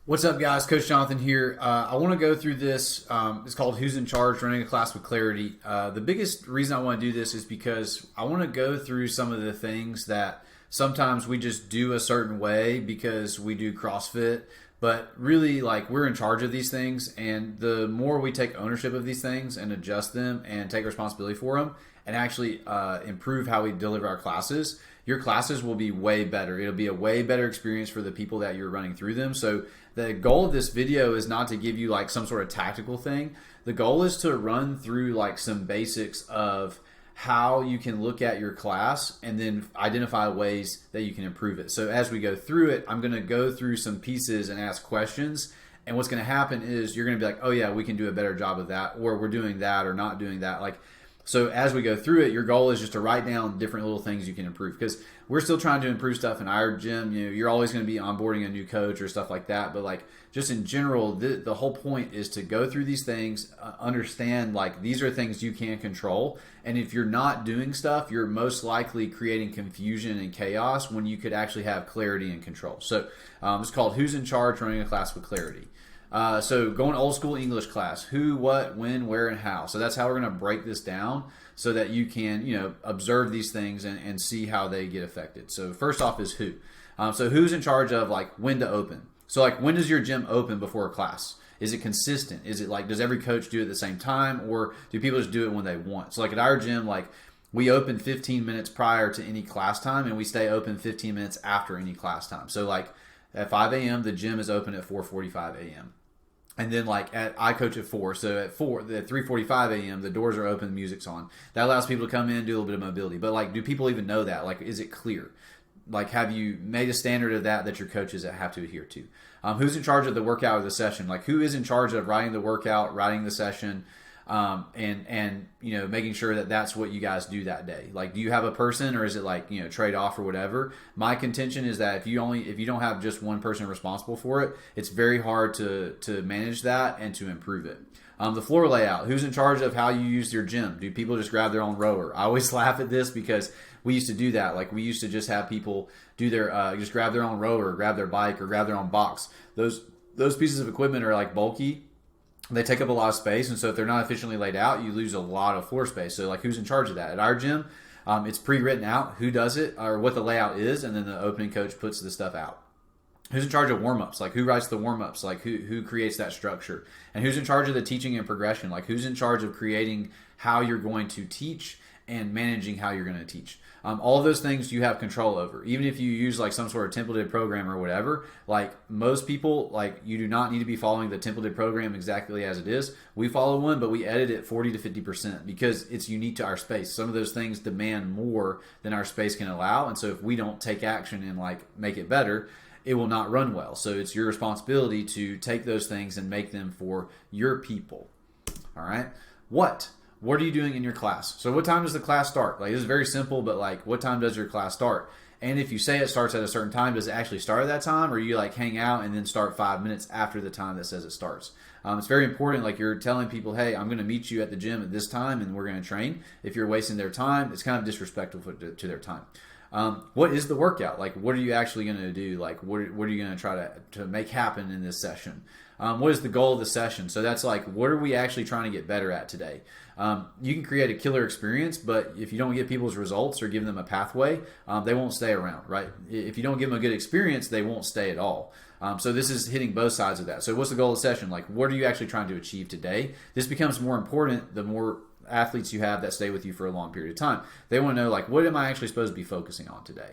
What's up, guys? Coach Jonathan here. I want to go through this. It's called Who's in Charge? Running a Class with Clarity. The biggest reason I want to do this is because I want to go through some of the things that sometimes we just do a certain way because we do CrossFit, but really, like, we're in charge of these things. And the more we take ownership of these things and adjust them and take responsibility for them and actually improve how we deliver our classes, your classes will be way better. It'll be a way better experience for the people that you're running through them. So the goal of this video is not to give you like some sort of tactical thing. The goal is to run through like some basics of how you can look at your class and then identify ways that you can improve it. So as we go through it, I'm going to go through some pieces and ask questions. And what's going to happen is you're going to be like, oh yeah, we can do a better job of that, or we're doing that or not doing that. So as we go through it, your goal is just to write down different little things you can improve, because we're still trying to improve stuff in our gym. You know, you're always going to be onboarding a new coach or stuff like that. But like just in general, the whole point is to go through these things, understand like these are things you can control. And if you're not doing stuff, you're most likely creating confusion and chaos when you could actually have clarity and control. So it's called Who's in Charge? Running a Class with Clarity. So going old school English class, who, what, when, where, and how. So that's how we're going to break this down so that you can, observe these things and see how they get affected. So first off is who. So who's in charge of like when to open? So like when does your gym open before a class? Is it consistent? Is it like, does every coach do it at the same time, or do people just do it when they want? So like at our gym, like we open 15 minutes prior to any class time and we stay open 15 minutes after any class time. So like at 5 a.m., the gym is open at 4:45 a.m. And then I coach at 4, so at 3:45 a.m. the doors are open, the music's on. That allows people to come in, do a little bit of mobility. But like, do people even know that? Like, is it clear? Like, have you made a standard of that your coaches have to adhere to? Who's in charge of the workout or the session? Like, who is in charge of writing the workout, writing the session, and making sure that that's what you guys do that day? Like, do you have a person, or is it like trade off or whatever? My contention is that if you don't have just one person responsible for it, it's very hard to manage that and to improve it. The floor layout. Who's in charge of how you use your gym? Do people just grab their own rower? I always laugh at this because we used to do that. Like, we used to just have people do their just grab their own rower, grab their bike, or grab their own box. Those pieces of equipment are like bulky. They take up a lot of space, and so if they're not efficiently laid out, you lose a lot of floor space. So like, who's in charge of that? At our gym, it's pre-written out who does it or what the layout is, and then the opening coach puts the stuff out. Who's in charge of warm-ups? Like, who writes the warm-ups? Like, who creates that structure? And who's in charge of the teaching and progression? Like, who's in charge of creating how you're going to teach and managing how you're going to teach? All of those things you have control over. Even if you use like some sort of templated program or whatever, like most people, like you do not need to be following the templated program exactly as it is. We follow one, but we edit it 40 to 50% because it's unique to our space. Some of those things demand more than our space can allow. And so if we don't take action and like make it better, it will not run well. So it's your responsibility to take those things and make them for your people. All right. What are you doing in your class? So what time does the class start? Like, this is very simple, but like, what time does your class start? And if you say it starts at a certain time, does it actually start at that time, or you like hang out and then start 5 minutes after the time that says it starts? It's very important. Like, you're telling people, hey, I'm going to meet you at the gym at this time and we're going to train. If you're wasting their time, it's kind of disrespectful to their time. What is the workout? Like, what are you actually going to do? Like, what are you going to try to make happen in this session? What is the goal of the session? So that's like, what are we actually trying to get better at today? You can create a killer experience, but if you don't get people's results or give them a pathway, they won't stay around, right? If you don't give them a good experience, they won't stay at all. So this is hitting both sides of that. So what's the goal of the session? Like, what are you actually trying to achieve today? This becomes more important the more athletes you have that stay with you for a long period of time. They want to know, like, what am I actually supposed to be focusing on today?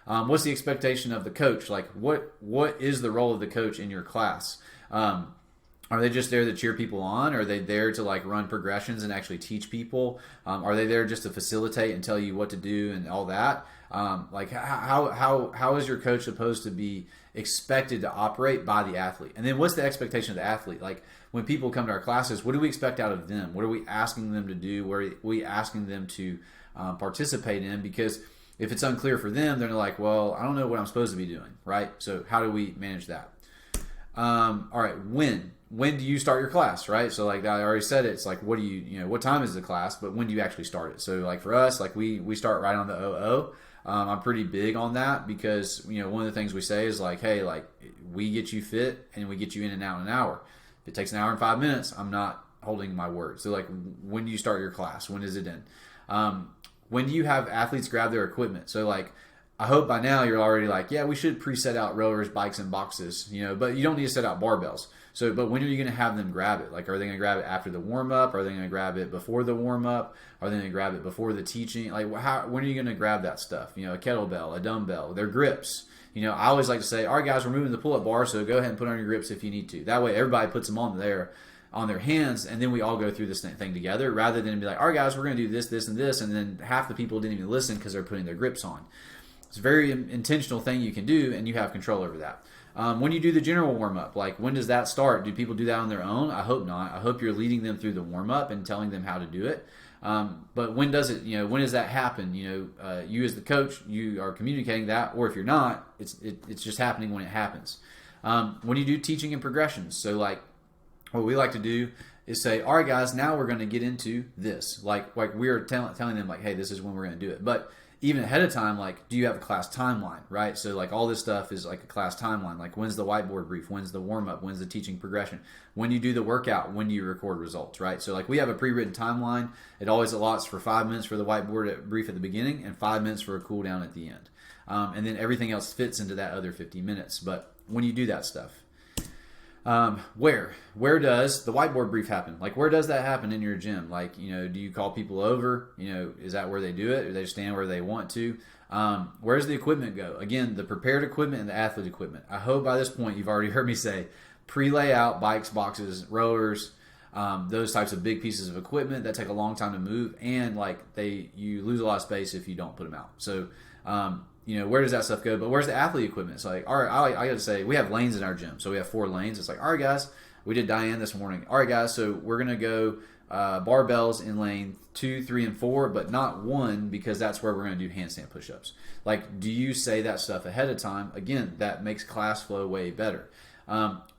What's the expectation of the coach? Like, what is the role of the coach in your class? Are they just there to cheer people on? Are they there to like run progressions and actually teach people? Are they there just to facilitate and tell you what to do and all that? Like, how is your coach supposed to be expected to operate by the athlete? And then what's the expectation of the athlete? Like, when people come to our classes, what do we expect out of them? What are we asking them to do? What are we asking them to participate in? Because if it's unclear for them, they're like, well, I don't know what I'm supposed to be doing, right? So how do we manage that? All right, when do you start your class, right? So like I already said it, it's like, what do what time is the class, but when do you actually start it? So like for us, like we start right on the 00. I'm pretty big on that because, one of the things we say is like, hey, like we get you fit and we get you in and out in an hour. If it takes an hour and 5 minutes, I'm not holding my word. So like, when do you start your class? When is it in? When do you have athletes grab their equipment? So like, I hope by now you're already like, yeah, we should pre-set out rowers, bikes, and boxes, but you don't need to set out barbells. So, but when are you going to have them grab it? Like, are they going to grab it after the warm-up? Are they going to grab it before the warm-up? Are they going to grab it before the teaching? Like, when are you going to grab that stuff? A kettlebell, a dumbbell, their grips. I always like to say, all right, guys, we're moving the pull-up bar, so go ahead and put on your grips if you need to. That way, everybody puts them on their hands, and then we all go through this thing together, rather than be like, all right, guys, we're going to do this, this, and this, and then half the people didn't even listen because they're putting their grips on. It's a very intentional thing you can do, and you have control over that. When you do the general warm-up, like when does that start? Do people do that on their own? I hope not. I hope you're leading them through the warm-up and telling them how to do it. But when does it? When does that happen? You as the coach, you are communicating that, or if you're not, it's just happening when it happens. When you do teaching and progressions, so like what we like to do is say, all right, guys, now we're going to get into this. Like we're telling them like, hey, this is when we're going to do it. But even ahead of time, like, do you have a class timeline, right? So like all this stuff is like a class timeline. Like, when's the whiteboard brief? When's the warm up? When's the teaching progression? When you do the workout, when do you record results, right? So like we have a pre-written timeline. It always allots for 5 minutes for the whiteboard brief at the beginning and 5 minutes for a cool down at the end. And then everything else fits into that other 50 minutes. But when you do that stuff, where does the whiteboard brief happen? Like, where does that happen in your gym? Like, do you call people over? Is that where they do it? Or they stand where they want to? Where does the equipment go? Again, the prepared equipment and the athlete equipment. I hope by this point you've already heard me say pre-layout, bikes, boxes, rowers, those types of big pieces of equipment that take a long time to move, and like you lose a lot of space if you don't put them out. So, where does that stuff go? But where's the athlete equipment? It's like, all right, I got to say, we have lanes in our gym. So we have 4 lanes. It's like, all right, guys, we did Diane this morning. All right, guys, so we're going to go barbells in lane 2, 3, and 4, but not 1, because that's where we're going to do handstand push-ups. Like, do you say that stuff ahead of time? Again, that makes class flow way better.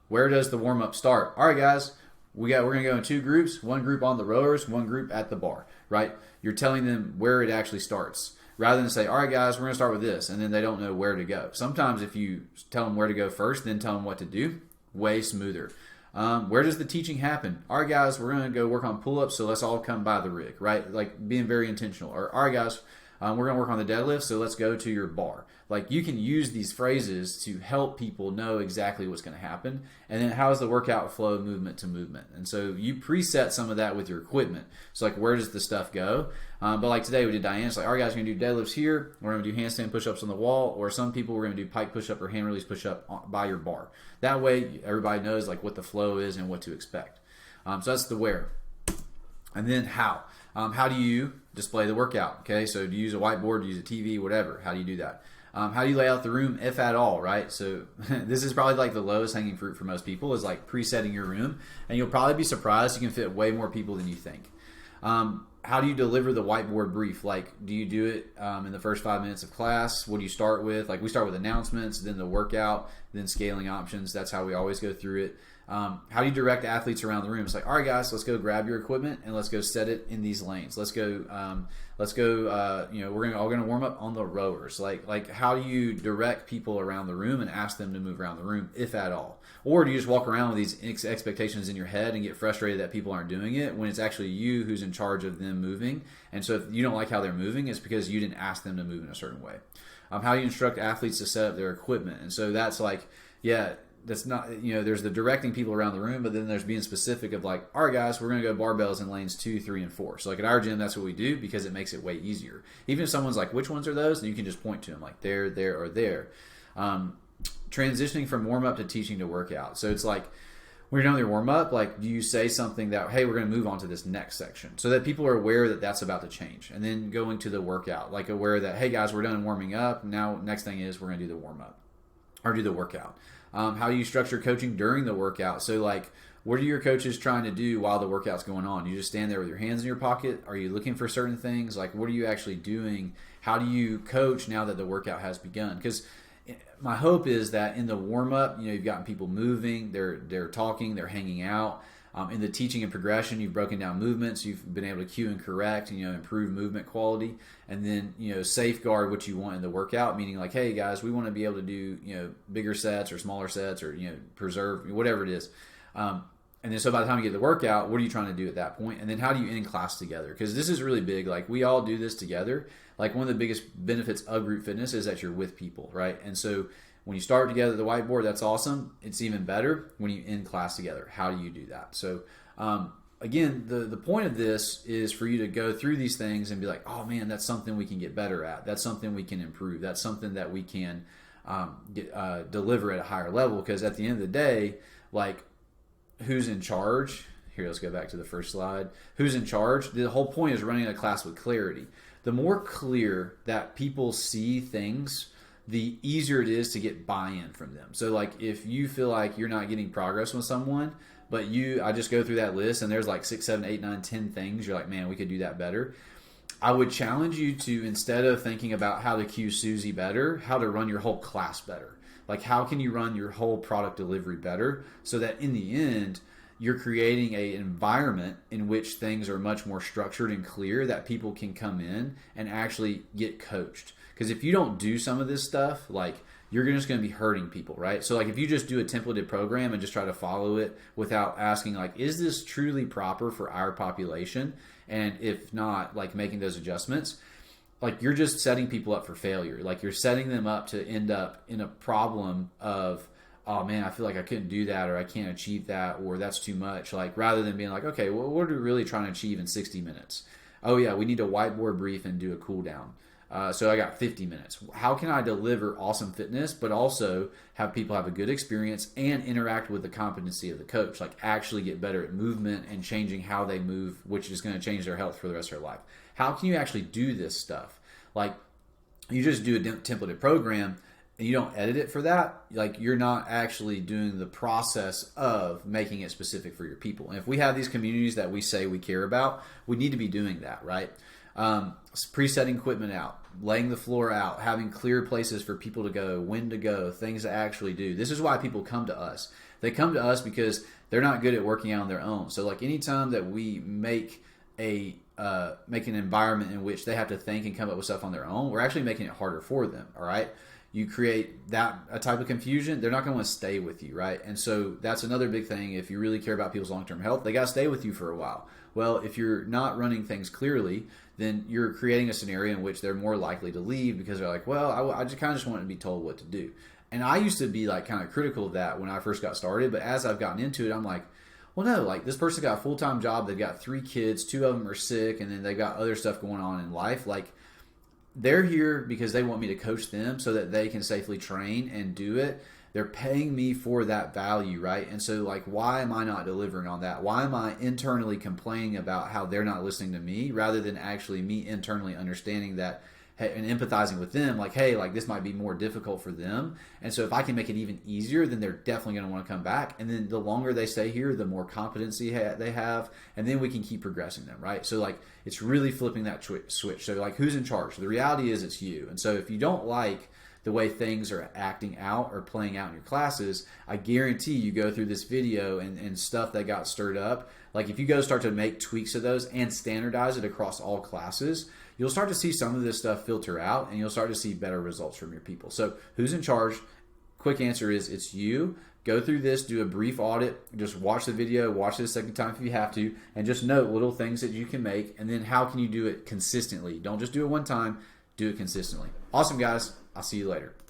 Where does the warm-up start? All right, guys, we're going to go in 2 groups, 1 group on the rowers, 1 group at the bar, right? You're telling them where it actually starts, rather than say, all right, guys, we're going to start with this, and then they don't know where to go. Sometimes if you tell them where to go first, then tell them what to do, way smoother. Where does the teaching happen? All right, guys, we're going to go work on pull-ups, so let's all come by the rig, right? Like being very intentional. Or, all right, guys, we're going to work on the deadlift, so let's go to your bar. Like, you can use these phrases to help people know exactly what's going to happen. And then how does the workout flow movement to movement? And so you preset some of that with your equipment. So like, where does the stuff go? But like today we did Diane. It's like, all right, guys, we're going to do deadlifts here. We're going to do handstand push-ups on the wall. Or some people we're going to do pike push-up or hand release push-up by your bar. That way everybody knows like what the flow is and what to expect. So that's the where. And then how. How do you display the workout? Okay, so do you use a whiteboard, do you use a TV, whatever? How do you do that? How do you lay out the room, if at all, right? So this is probably like the lowest hanging fruit for most people, is like presetting your room. And you'll probably be surprised you can fit way more people than you think. How do you deliver the whiteboard brief? Like, do you do it in the first 5 minutes of class? What do you start with? Like, we start with announcements, then the workout, then scaling options. That's how we always go through it. How do you direct athletes around the room? It's like, all right, guys, let's go grab your equipment and let's go set it in these lanes. Let's go. We're all gonna warm up on the rowers. Like, how do you direct people around the room and ask them to move around the room, if at all? Or do you just walk around with these expectations in your head and get frustrated that people aren't doing it when it's actually you who's in charge of them moving? And so if you don't like how they're moving, it's because you didn't ask them to move in a certain way. How do you instruct athletes to set up their equipment? And so that's like, yeah. That's not, there's the directing people around the room, but then there's being specific of like, all right, guys, we're going to go barbells in lanes 2, 3, and 4. So like at our gym, that's what we do because it makes it way easier. Even if someone's like, which ones are those? And you can just point to them like there, or there. Transitioning from warm up to teaching to workout. So it's like, when you're done with your warm up, like, do you say something that, hey, we're going to move on to this next section, so that people are aware that that's about to change, and then going to the workout, like aware that, hey guys, we're done warming up. Now, next thing is we're going to do the warm up or do the workout. How do you structure coaching during the workout? So like, what are your coaches trying to do while the workout's going on? You just stand there with your hands in your pocket? Are you looking for certain things? Like, what are you actually doing? How do you coach now that the workout has begun? Because my hope is that in the warm-up, you've gotten people moving, they're talking, they're hanging out. In the teaching and progression, you've broken down movements. You've been able to cue and correct, and improve movement quality, and then safeguard what you want in the workout. Meaning like, hey guys, we want to be able to do bigger sets or smaller sets, or preserve whatever it is. And then so by the time you get the workout, what are you trying to do at that point? And then how do you end class together? Because this is really big. Like we all do this together. Like one of the biggest benefits of group fitness is that you're with people, right? And so when you start together at the whiteboard, that's awesome. It's even better when you end class together. How do you do that? So again, the point of this is for you to go through these things and be like, oh man, that's something we can get better at. That's something we can improve. That's something that we can deliver at a higher level. Because at the end of the day, like, who's in charge? Here, let's go back to the first slide. Who's in charge? The whole point is running a class with clarity. The more clear that people see things, the easier it is to get buy-in from them. So like if you feel like you're not getting progress with someone, but I just go through that list and there's like 6, 7, 8, 9, 10 things, you're like, man, we could do that better. I would challenge you to, instead of thinking about how to cue Susie better, how to run your whole class better. Like, how can you run your whole product delivery better so that in the end, you're creating an environment in which things are much more structured and clear, that people can come in and actually get coached. Because if you don't do some of this stuff, like, you're just going to be hurting people, right? So, like, if you just do a templated program and just try to follow it without asking, like, is this truly proper for our population? And if not, like, making those adjustments, like, you're just setting people up for failure. Like, you're setting them up to end up in a problem of, oh man, I feel like I couldn't do that, or I can't achieve that, or that's too much. Like, rather than being like, okay, well, what are we really trying to achieve in 60 minutes? Oh yeah, we need a whiteboard brief and do a cool down. So I got 50 minutes. How can I deliver awesome fitness, but also have people have a good experience and interact with the competency of the coach? Like, actually get better at movement and changing how they move, which is going to change their health for the rest of their life. How can you actually do this stuff? Like, you just do a templated program and you don't edit it for that. Like, you're not actually doing the process of making it specific for your people. And if we have these communities that we say we care about, we need to be doing that, right? Presetting equipment out, laying the floor out, having clear places for people to go, when to go, things to actually do. This is why people come to us. They come to us because they're not good at working out on their own. So like, anytime that we make an environment in which they have to think and come up with stuff on their own, we're actually making it harder for them. All right. You create a type of confusion, they're not going to want to stay with you, right? And so that's another big thing. If you really care about people's long-term health, they got to stay with you for a while. Well, if you're not running things clearly, then you're creating a scenario in which they're more likely to leave because they're like, well, I just kind of just want to be told what to do. And I used to be like kind of critical of that when I first got started, but as I've gotten into it, I'm like, well, no, like, this person got a full-time job, they've got 3 kids, 2 of them are sick, and then they've got other stuff going on in life. Like, they're here because they want me to coach them so that they can safely train and do it. They're paying me for that value, right? And so, like, why am I not delivering on that? Why am I internally complaining about how they're not listening to me, rather than actually me internally understanding that and empathizing with them, like, hey, like, this might be more difficult for them. And so if I can make it even easier, then they're definitely going to want to come back. And then the longer they stay here, the more competency they have. And then we can keep progressing them, right? So, like, it's really flipping that switch. So, like, who's in charge? The reality is it's you. And so if you don't like the way things are acting out or playing out in your classes, I guarantee you go through this video and stuff that got stirred up. Like, if you go start to make tweaks of those and standardize it across all classes, you'll start to see some of this stuff filter out, and you'll start to see better results from your people. So who's in charge? Quick answer is it's you. Go through this, do a brief audit, just watch the video, watch it a second time if you have to, and just note little things that you can make, and then how can you do it consistently. Don't just do it one time, do it consistently. Awesome, guys. I'll see you later.